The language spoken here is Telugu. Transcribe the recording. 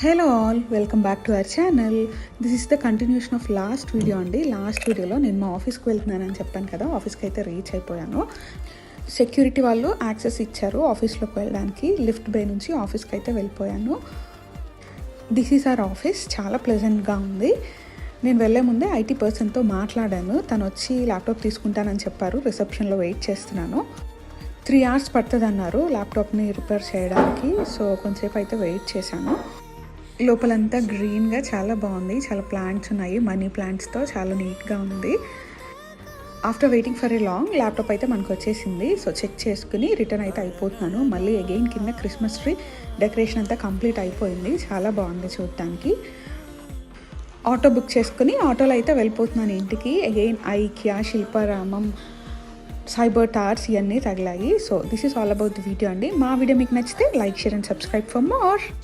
Hello all, welcome back to our channel. This is the continuation of last video అండి. లాస్ట్ వీడియోలో నేను మా ఆఫీస్కి వెళ్తున్నానని చెప్పాను కదా, ఆఫీస్కి అయితే రీచ్ అయిపోయాను. సెక్యూరిటీ వాళ్ళు యాక్సెస్ ఇచ్చారు ఆఫీస్లోకి వెళ్ళడానికి. లిఫ్ట్ బే నుంచి ఆఫీస్కి అయితే వెళ్ళిపోయాను. This is our office. చాలా ప్లెజెంట్గా ఉంది. నేను వెళ్ళే ముందే ఐటీ పర్సన్తో మాట్లాడాను. తను వచ్చి ల్యాప్టాప్ తీసుకుంటానని చెప్పారు. రిసెప్షన్లో వెయిట్ చేస్తున్నాను. 3 hours పడుతుంది అన్నారు ల్యాప్టాప్ని రిపేర్ చేయడానికి. సో కొంచెంసేపు అయితే వెయిట్ చేశాను. లోపలంతా గ్రీన్గా చాలా బాగుంది. చాలా ప్లాంట్స్ ఉన్నాయి, మనీ ప్లాంట్స్తో చాలా నీట్గా ఉంది. After waiting for a long laptop అయితే మనకు వచ్చేసింది. సో చెక్ చేసుకుని రిటర్న్ అయితే అయిపోతున్నాను. మళ్ళీ అగైన్ కింద క్రిస్మస్ ట్రీ డెకరేషన్ అంతా కంప్లీట్ అయిపోయింది. చాలా బాగుంది చూడటానికి. ఆటో బుక్ చేసుకుని ఆటోలో అయితే వెళ్ళిపోతున్నాను ఇంటికి. Again IKEA, Shilparamam, cyber towers ఇవన్నీ తగిలాయి. So this is all about the video అండి. మా వీడియో మీకు నచ్చితే like, share and subscribe for more.